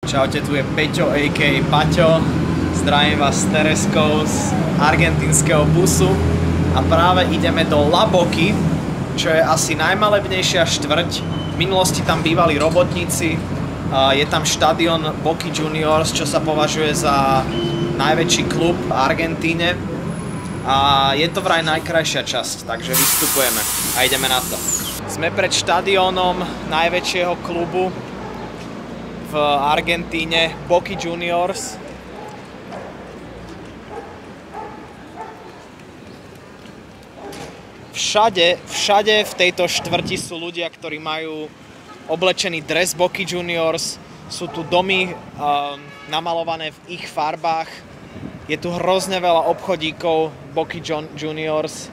Čaute, tu je Peťo a.k.a. Paťo. Zdravím vás s Tereskou z argentínskeho busu a práve ideme do La Boky, čo je asi najmalebnejšia štvrť. V minulosti tam bývali robotníci, je tam štadión Boca Juniors, čo sa považuje za najväčší klub v Argentíne a je to vraj najkrajšia časť, takže vystupujeme a ideme na to. Sme pred štadiónom najväčšieho klubu v Argentíne, Boca Juniors. Všade v tejto štvrti sú ľudia, ktorí majú oblečený dres Boca Juniors. Sú tu domy namalované v ich farbách. Je tu hrozne veľa obchodíkov Boca Juniors.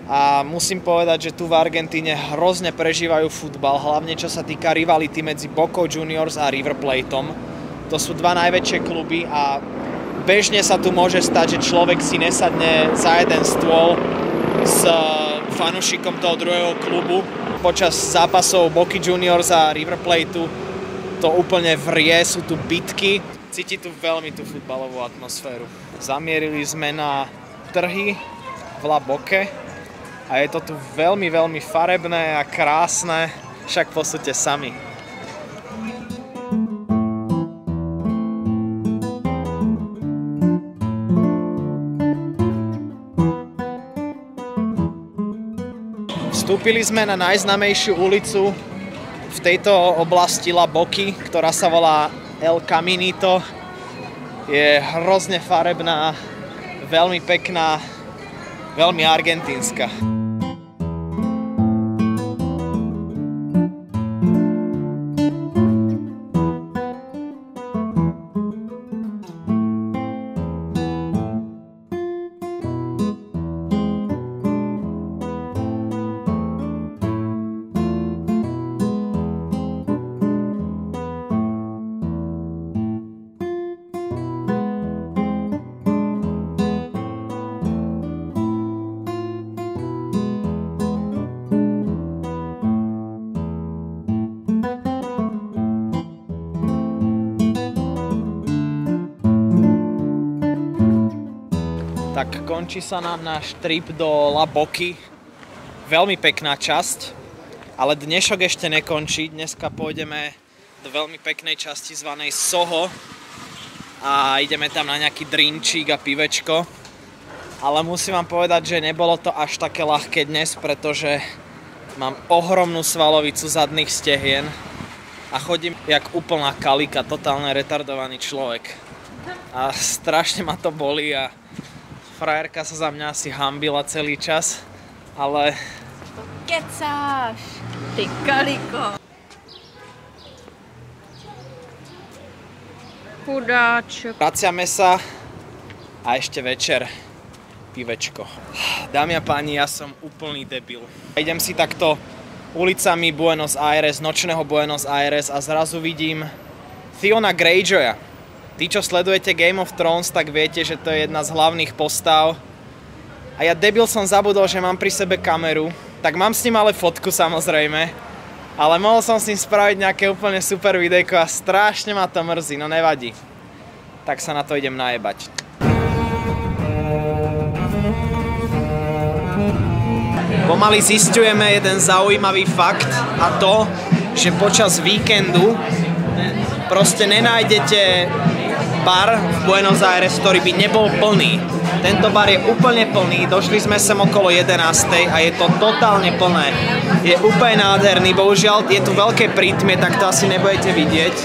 A musím povedať, že tu v Argentíne hrozne prežívajú futbal, hlavne čo sa týka rivality medzi Boca Juniors a River Plateom. To sú dva najväčšie kluby a bežne sa tu môže stať, že človek si nesadne za jeden stôl s fanúšikom toho druhého klubu. Počas zápasov Boca Juniors a River Plateu to úplne vrie, sú tu bitky. Cíti tu veľmi tú futbalovú atmosféru. Zamierili sme na trhy v La Boke. A je to tu veľmi, veľmi farebné a krásne, však posúďte sami. Vstúpili sme na najznámejšiu ulicu v tejto oblasti La Boky, ktorá sa volá El Caminito. Je hrozne farebná, veľmi pekná, veľmi argentínska. Tak končí sa nám náš trip do La Boky. Veľmi pekná časť, ale dnešok ešte nekončí. Dneska pôjdeme do veľmi peknej časti zvanej Soho a ideme tam na nejaký drinčík a pivečko. Ale musím vám povedať, že nebolo to až také ľahké dnes, pretože mám ohromnú svalovicu zadných stehien a chodím jak úplná kalika, totálne retardovaný človek. A strašne ma to bolí a frajerka sa za mňa asi hanbila celý čas, ale... Kecáš, ty kaliko. Chudáček. Vraciame sa a ešte večer pivečko. Dámy a páni, ja som úplný debil. Idem si takto ulicami Buenos Aires, nočného Buenos Aires a zrazu vidím Theona Greyjoya. Tí, čo sledujete Game of Thrones, tak viete, že to je jedna z hlavných postav. A ja debil som zabudol, že mám pri sebe kameru. Tak mám s ním ale fotku samozrejme. Ale mohol som s ním spraviť nejaké úplne super videjko a strašne ma to mrzí, no nevadí. Tak sa na to idem najebať. Pomaly zisťujeme jeden zaujímavý fakt a to, že počas víkendu proste nenájdete bar v Buenos Aires, ktorý by nebol plný. Tento bar je úplne plný, došli sme sem okolo 11. a je to totálne plné. Je úplne nádherný, bohužiaľ je tu veľké prítmie, tak to asi nebudete vidieť.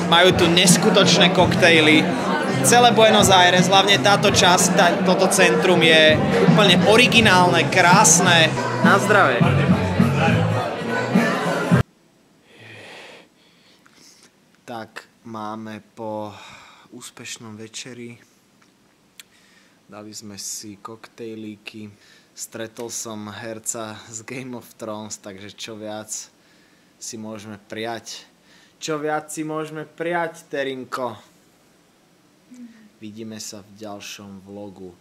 Majú tu neskutočné koktejly. Celé Buenos Aires, hlavne táto časť, toto centrum je úplne originálne, krásne. Na zdravie. Tak máme po úspešnom večeri. Dali sme si koktejlíky. Stretol som herca z Game of Thrones, takže čo viac si môžeme prijať. Čo viac si môžeme prijať, Terinko? Vidíme sa v ďalšom vlogu.